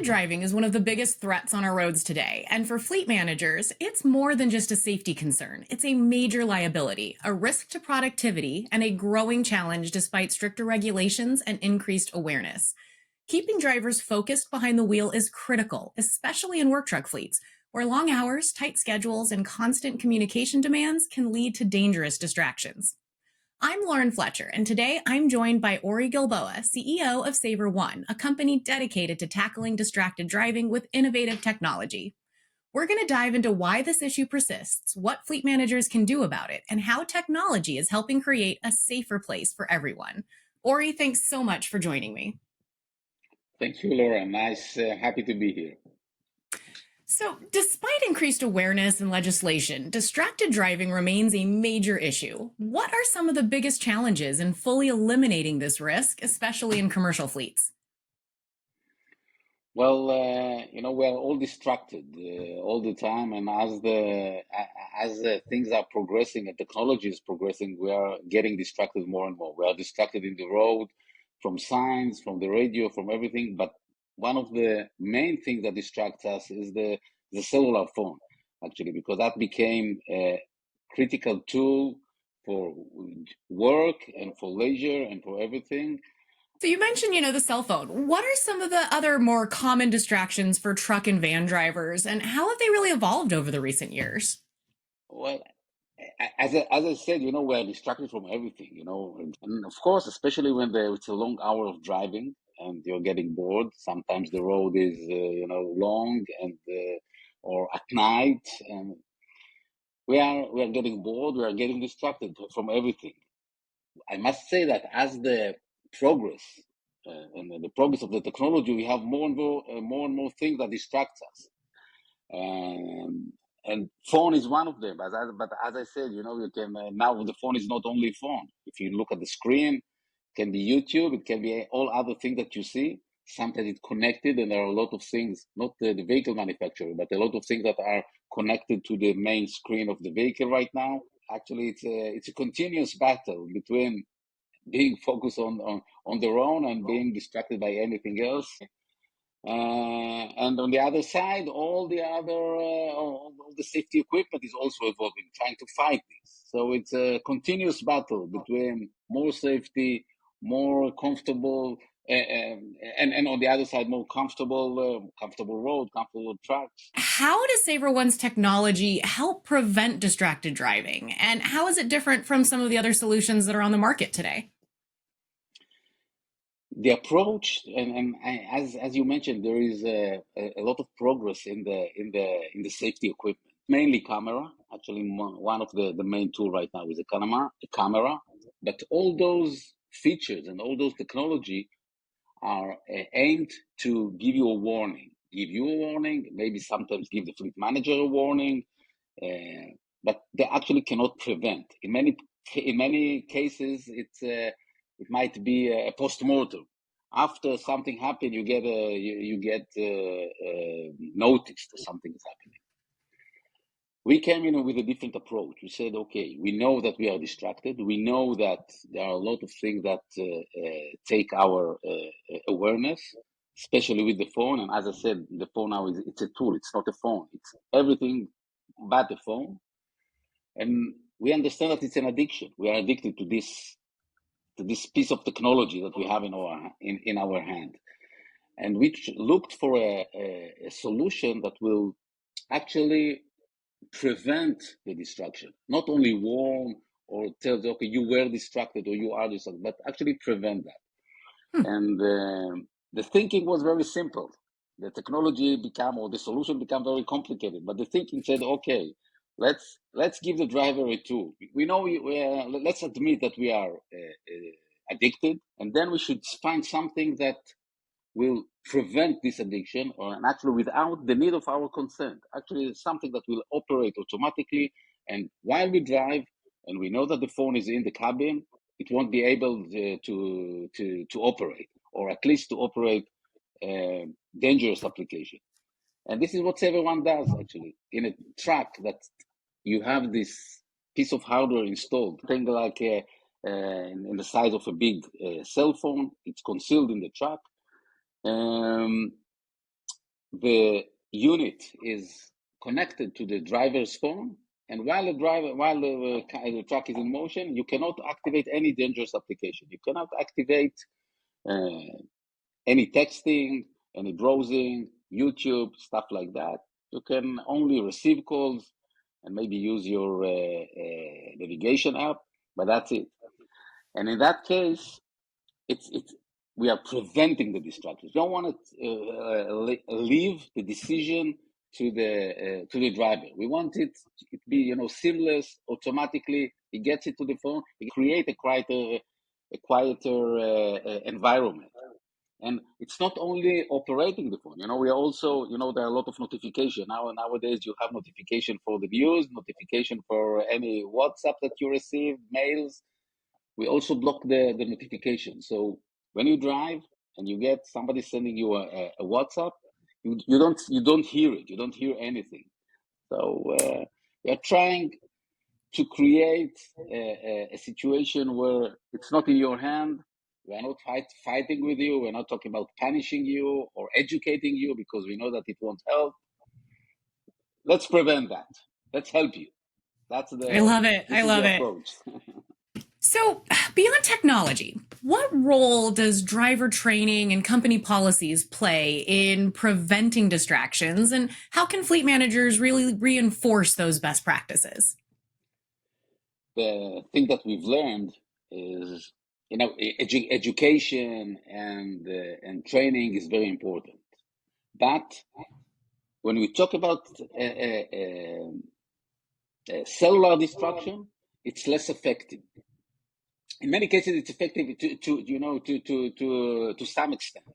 Distracted driving is one of the biggest threats on our roads today. And for fleet managers, it's more than just a safety concern. It's a major liability, a risk to productivity, and a growing challenge despite stricter regulations and increased awareness. Keeping drivers focused behind the wheel is critical, especially in work truck fleets, where long hours, tight schedules, and constant communication demands can lead to dangerous distractions. I'm Lauren Fletcher, and today I'm joined by Ori Gilboa, CEO of SaverOne, a company dedicated to tackling distracted driving with innovative technology. We're going to dive into why this issue persists, what fleet managers can do about it, and how technology is helping create a safer place for everyone. Ori, thanks so much for joining me. Thank you, Laura. Happy to be here. So, despite increased awareness and legislation, distracted driving remains a major issue. What are some of the biggest challenges in fully eliminating this risk, especially in commercial fleets? Well, we're all distracted all the time, and as things are progressing and technology is progressing, we are getting distracted more and more. We are distracted in the road, from signs, from the radio, from everything. But one of the main things that distracts us is the cellular phone, actually, because that became a critical tool for work and for leisure and for everything. So you mentioned, the cell phone. What are some of the other more common distractions for truck and van drivers, and how have they really evolved over the recent years? Well, as I said, we are distracted from everything, and of course, especially when it's a long hour of driving and you're getting bored. Sometimes the road is, long and or at night, and we are getting bored. We are getting distracted from everything. I must say that as the progress and the progress of the technology, we have more and more things that distract us. And phone is one of them. But as I said, you can now the phone is not only phone. If you look at the screen, it can be YouTube, it can be all other things that you see. Sometimes it's connected, and there are a lot of things, not the vehicle manufacturer, but a lot of things that are connected to the main screen of the vehicle right now. Actually, it's a continuous battle between being focused on their own and being distracted by anything else. And on the other side, all the safety equipment is also evolving, trying to fight this. So it's a continuous battle between more safety, more comfortable, and on the other side, more comfortable road, comfortable tracks. How does SaverOne's technology help prevent distracted driving? And how is it different from some of the other solutions that are on the market today? The approach, and as you mentioned, there is a lot of progress in the safety equipment. Mainly camera. Actually, one of the main tool right now is a camera. But all those features and all those technology are aimed to give you a warning. Maybe sometimes give the fleet manager a warning, but they actually cannot prevent. In many cases, it might be a post-mortem. After something happened, you get noticed that something is happening. We came in with a different approach. We said, okay, we know that we are distracted. We know that there are a lot of things that take our awareness, especially with the phone. And as I said, the phone now it's a tool. It's not a phone. It's everything but the phone. And we understand that it's an addiction. We are addicted to this piece of technology that we have in our hand. And we looked for a solution that will actually prevent the distraction, not only warn or tell, okay, you were distracted or you are distracted, but actually prevent that. And the thinking was very simple. The technology the solution became very complicated, but the thinking said, okay, let's give the driver a tool. We know let's admit that we are addicted, and then we should find something that will prevent this addiction, and actually without the need of our consent. Actually, it's something that will operate automatically, and while we drive, and we know that the phone is in the cabin, it won't be able to operate, or at least to operate dangerous application. And this is what SaverOne does, actually. In a truck that you have this piece of hardware installed, thing like in the size of a big cell phone. It's concealed in the truck. the unit is connected to the driver's phone, and while the truck is in motion, you cannot activate any dangerous application. You cannot activate any texting, any browsing, YouTube, stuff like that. You can only receive calls and maybe use your navigation app, but that's it. And in that case, we are preventing the distractions. You don't want to leave the decision to the driver. We want it to be seamless, automatically. He gets it to the phone. We create a quieter environment. And it's not only operating the phone. We are also, there are a lot of notification. Nowadays, you have notification for the news, notification for any WhatsApp that you receive, mails. We also block the notification. So when you drive and you get somebody sending you a WhatsApp, you don't hear it. You don't hear anything. So we are trying to create a situation where it's not in your hand. We are not fighting with you. We're not talking about punishing you or educating you, because we know that it won't help. Let's prevent that. Let's help you. I love it. This is the approach. So, beyond technology, what role does driver training and company policies play in preventing distractions, and how can fleet managers really reinforce those best practices? The thing that we've learned is, education and training is very important. But when we talk about cellular distraction, it's less effective. In many cases, it's effective to some extent,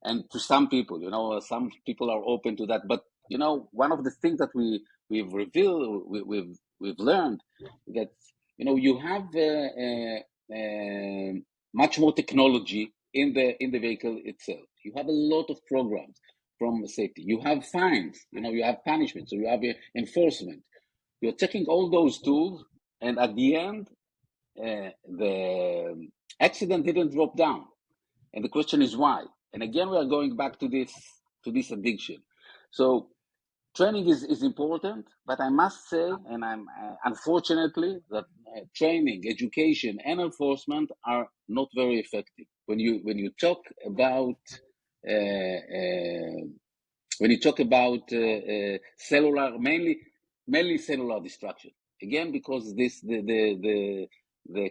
and to some people. Some people are open to that. But one of the things that we've revealed, we've learned that you have much more technology in the vehicle itself. You have a lot of programs from safety. You have fines. You have punishment. So you have enforcement. You're checking all those tools, and at the end, the accident didn't drop down. And the question is why? And again, we are going back to this addiction. So training is important, but I must say, and I'm unfortunately, that training, education, and enforcement are not very effective. When you talk about cellular, mainly cellular distraction. Again, because the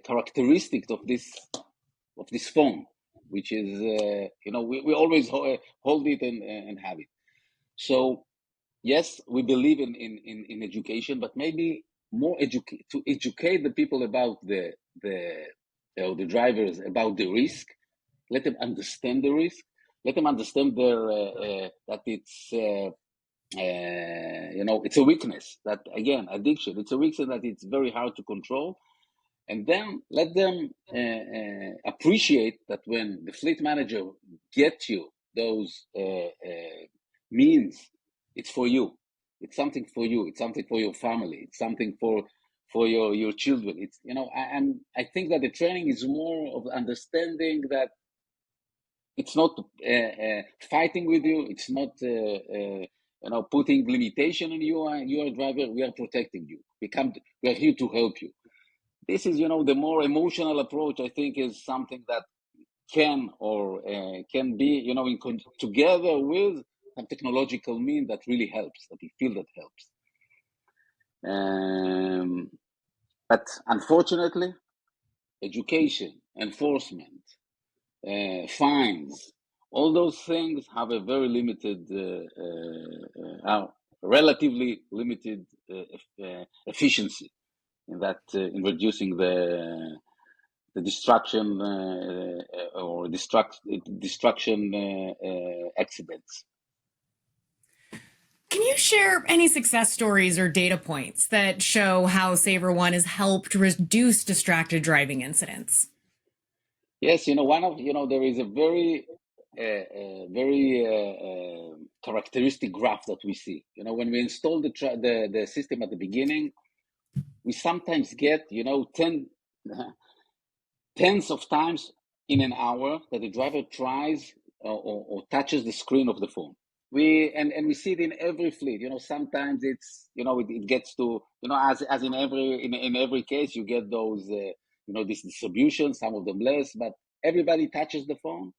characteristic of this phone, which is we always hold it and have it. So yes, we believe in education, but maybe more to educate the people about the drivers about the risk. Let them understand the risk. Let them understand that it's it's a weakness. That again, addiction. It's a weakness that it's very hard to control. And then let them appreciate that when the fleet manager gets you those means, it's for you. It's something for you. It's something for your family. It's something for your children. It's I think that the training is more of understanding that it's not fighting with you. It's not putting limitation on you. You are a driver. We are protecting you. We are here to help you. This is, the more emotional approach, I think, is something that can be, together with some technological mean that really helps, that we feel that helps. But unfortunately, education, enforcement, fines, all those things have a very limited, relatively limited efficiency in that in reducing the distraction or distraction accidents. Can you share any success stories or data points that show how SaverOne has helped reduce distracted driving incidents? Yes, there is a very characteristic graph that we see. When we install the system at the beginning, we sometimes get tens of times in an hour that the driver tries or touches the screen of the phone. we see it in every fleet. Sometimes it's it gets to as in every case you get those this distribution, some of them less, but everybody touches the phone,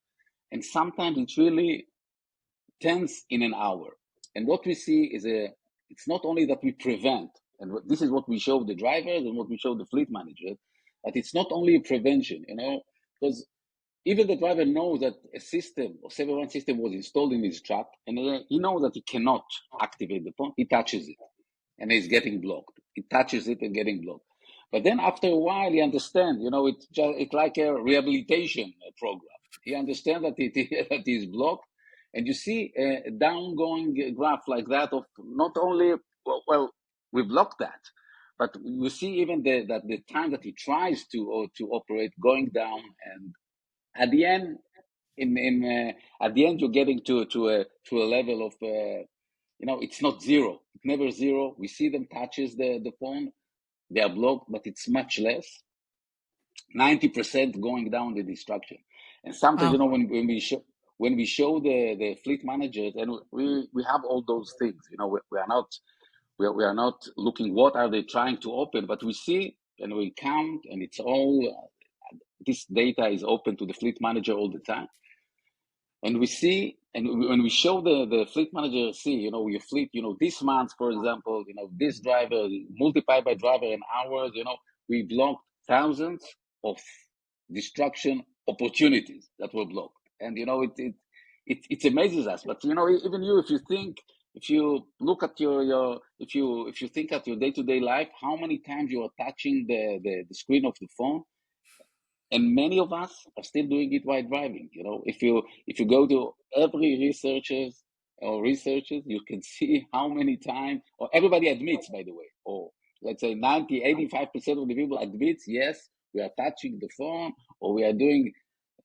and sometimes it's really tens in an hour. And what we see is it's not only that we prevent, and this is what we show the drivers and what we show the fleet managers, but it's not only prevention, because even the driver knows that a system or SaverOne system was installed in his truck, and he knows that he cannot activate the phone. He touches it, and he's getting blocked. He touches it and getting blocked. But then after a while, he understands. It's like a rehabilitation program. He understands that that he is blocked, and you see a downgoing graph like that of not only well we blocked that, but you see even that the time that he tries to operate going down, and at the end, at the end, you're getting to a level of it's not zero. It's never zero. We see them touches the phone, they are blocked, but it's much less. 90% going down the destruction. And sometimes when we show the fleet managers, and we have all those things. We are not looking what are they trying to open, but we see and we count, and it's all. This data is open to the fleet manager all the time. And we see, and when we show the fleet manager, your fleet, this month, for example, this driver, multiplied by driver and hours, we blocked thousands of destruction opportunities that were blocked. And, it amazes us. But, even if you look at if you think at your day-to-day life, how many times you are touching the screen of the phone, and many of us are still doing it while driving. If you go to every researchers, you can see how many times, or everybody admits, by the way, or let's say 85% of the people admits, yes, we are touching the phone, or we are doing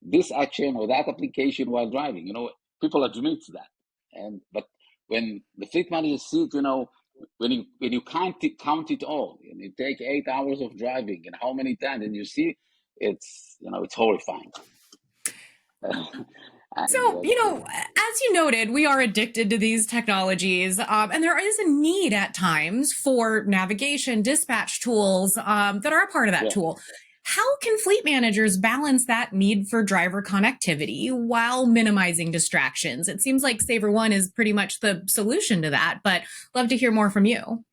this action or that application while driving. People admit that. But when the fleet managers see it, when you count it all, and you take 8 hours of driving and how many times, and you see, it's horrifying. So, as you noted, we are addicted to these technologies, and there is a need at times for navigation, dispatch tools that are a part of that tool. How can fleet managers balance that need for driver connectivity while minimizing distractions? It seems like SaverOne is pretty much the solution to that, but love to hear more from you.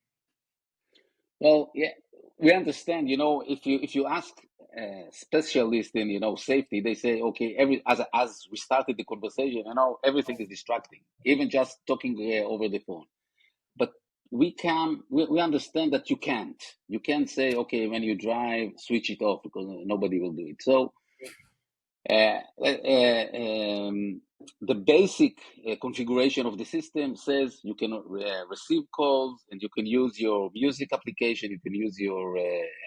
Well, yeah, we understand. If you ask specialists in safety, they say, okay, as we started the conversation, everything is distracting, even just talking over the phone. But we understand that you can't say, okay, when you drive, switch it off, because nobody will do it. So the basic configuration of the system says you can receive calls, and you can use your music application, you can use your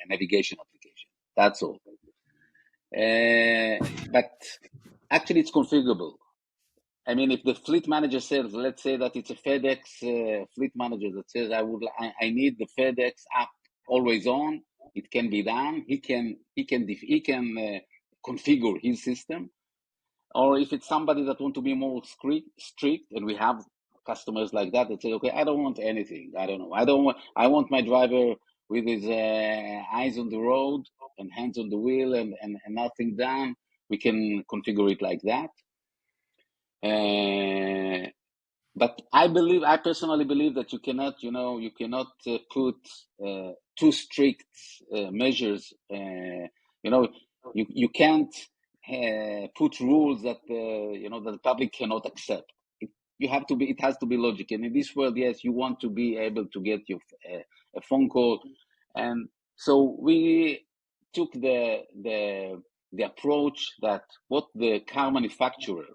navigation application. That's all. But actually, it's configurable. I mean, if the fleet manager says, let's say that it's a FedEx fleet manager that says, I need the FedEx app always on, it can be done. He can configure his system. Or if it's somebody that want to be more strict, and we have customers like that say, okay, I don't want anything. I don't know. I want my driver with his eyes on the road and hands on the wheel and nothing done. We can configure it like that. But I personally believe that you cannot put too strict measures. You can't put rules that that the public cannot accept. It has to be logic. And in this world, yes, you want to be able to get your a phone call, and so we took the approach that what the car manufacturer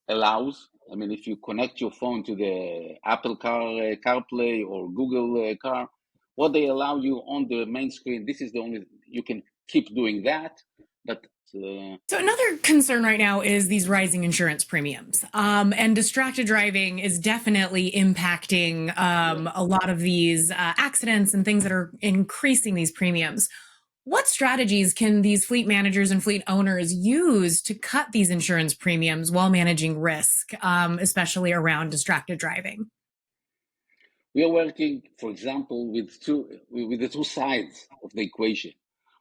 allows. I mean, if you connect your phone to the Apple CarPlay or Google Car, what they allow you on the main screen, this is the only, you can keep doing that. But so another concern right now is these rising insurance premiums, and distracted driving is definitely impacting a lot of these accidents and things that are increasing these premiums. What strategies can these fleet managers and fleet owners use to cut these insurance premiums while managing risk, especially around distracted driving? We are working, for example, with the two sides of the equation.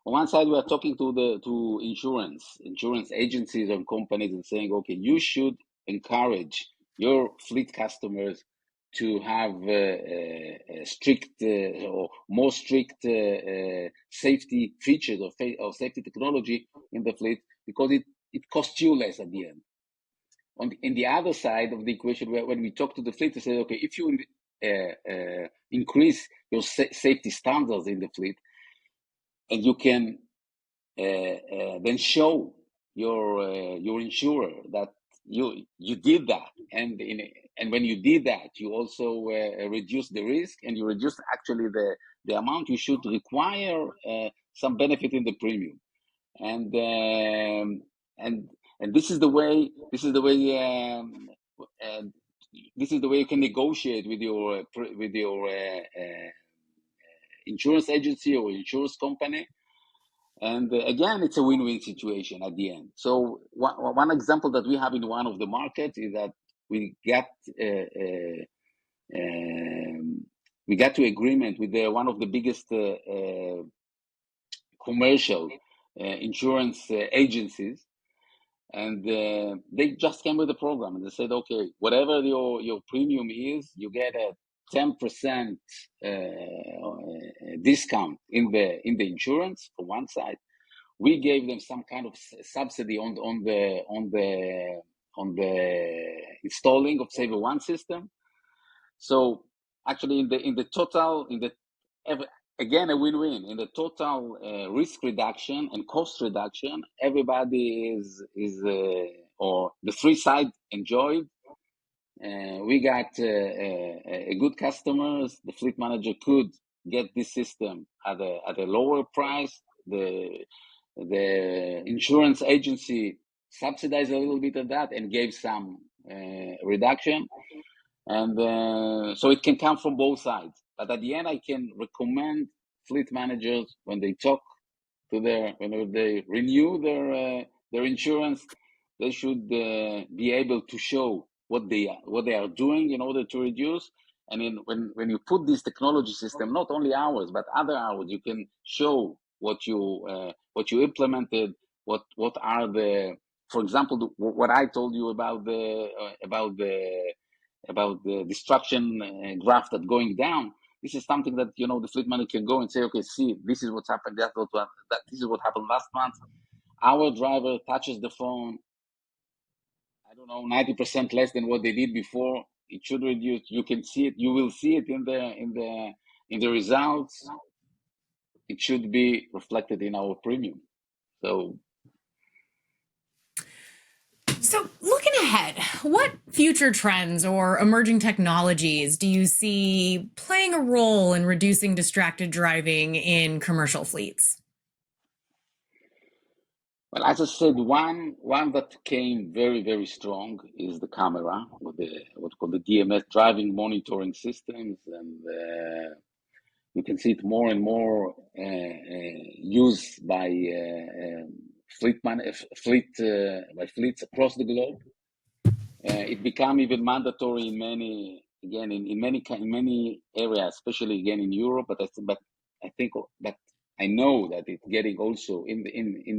On one side, we are talking to insurance agencies and companies and saying, okay, you should encourage your fleet customers to have strict or more strict safety features of safety technology in the fleet because it costs you less at the end. In the other side of the equation, when we talk to the fleet, we say, okay, if you increase your safety standards in the fleet, and you can then show your insurer that you did that, and when you did that, you also reduce the risk, and you reduce actually the amount you should require some benefit in the premium, and this is the way you can negotiate with your insurance agency or insurance company. And again, it's a win-win situation at the end. So one example that we have in one of the markets is that we got to agreement with one of the biggest commercial insurance agencies, and they just came with a program, and they said, okay, whatever your premium is, you get a 10% discount in the insurance for one side. We gave them some kind of subsidy on the installing of SaverOne system. So actually, in the total, again, a win-win in the total risk reduction and cost reduction. Everybody or the three sides enjoyed. We got a good customers. The fleet manager could get this system at a lower price. The insurance agency subsidized a little bit of that and gave some reduction. And so it can come from both sides. But at the end, I can recommend fleet managers when they talk to when they renew their insurance, they should be able to show what they are doing in order to reduce. And when you put this technology system, not only ours but other hours, you can show what you implemented, what are the, for example, what I told you about the destruction graph that going down. This is something that the fleet manager can go and say, okay, see, this is what's happened. This is what happened last month. Our driver touches the phone, I don't know, 90% less than what they did before. It should reduce. You can see it. You will see it in the results. It should be reflected in our premium. So, looking ahead, what future trends or emerging technologies do you see playing a role in reducing distracted driving in commercial fleets? Well, as I said, one that came very, very strong is the camera, with what's called the DMS, driving monitoring systems, and you can see it more and more used by fleets across the globe. It became even mandatory in many areas, especially again in Europe. But I know that it's getting also in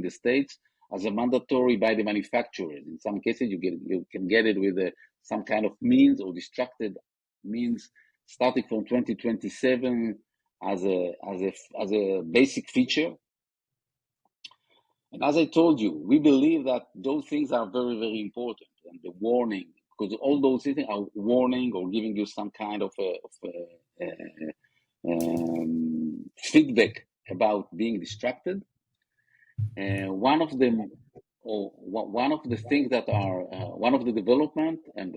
the States as a mandatory by the manufacturers. In some cases, you can get it with some kind of means or distracted means starting from 2027 as a basic feature. And as I told you, we believe that those things are very, very important. And the warning, because all those things are warning or giving you some kind of feedback about being distracted. One of them, or one of the things that are one of the development and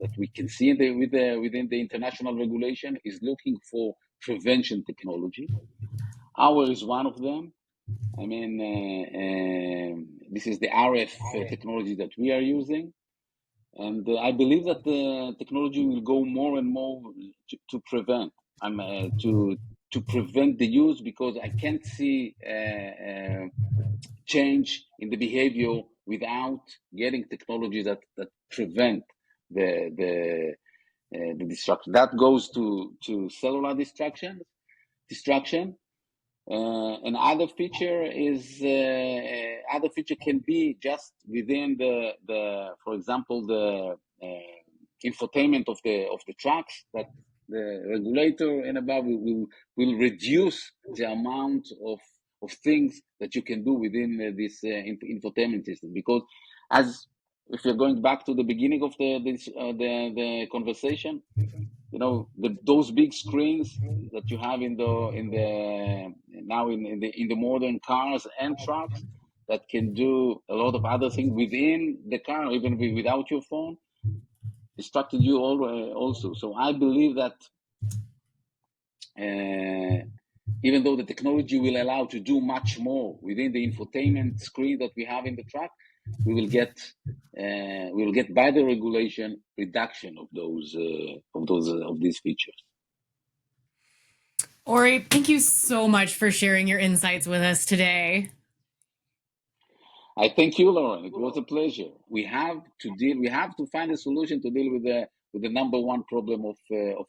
that we can see within the international regulation is looking for prevention technology. Ours is one of them. I mean, this is the RF technology that we are using. And I believe that the technology will go more and more to prevent, to to prevent the use, because I can't see change in the behavior without getting technology that prevent the destruction. That goes to cellular destruction. Another feature is other feature can be just within the for example the infotainment of the trucks, that the regulator and above will reduce the amount of things that you can do within this infotainment system. Because as if you're going back to the beginning of the conversation, you know, those big screens that you have in the modern cars and trucks that can do a lot of other things within the car, even without your phone, distracted you also. So I believe that even though the technology will allow to do much more within the infotainment screen that we have in the truck, we will get by the regulation reduction of these features. Ori, thank you so much for sharing your insights with us today. I thank you, Lauren. It was a pleasure. We have to find a solution to deal with the number one problem of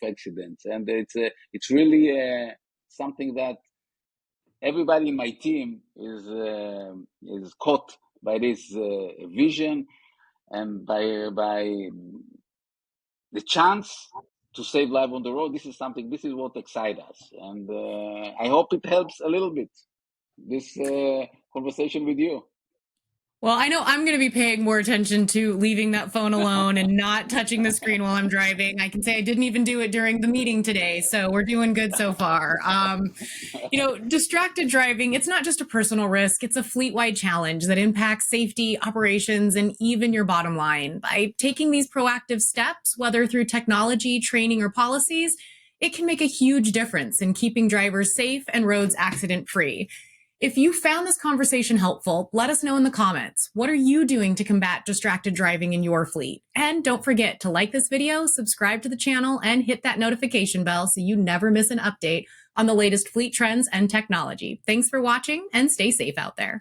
accidents, and it's really something that everybody in my team is caught by this vision and by the chance to save life on the road. This is what excites us, and I hope it helps a little bit, this conversation with you. Well, I know I'm going to be paying more attention to leaving that phone alone and not touching the screen while I'm driving. I can say I didn't even do it during the meeting today, so we're doing good so far. Distracted driving, it's not just a personal risk, it's a fleet-wide challenge that impacts safety, operations, and even your bottom line. By taking these proactive steps, whether through technology, training, or policies, it can make a huge difference in keeping drivers safe and roads accident-free. If you found this conversation helpful, let us know in the comments. What are you doing to combat distracted driving in your fleet? And don't forget to like this video, subscribe to the channel, and hit that notification bell so you never miss an update on the latest fleet trends and technology. Thanks for watching, and stay safe out there.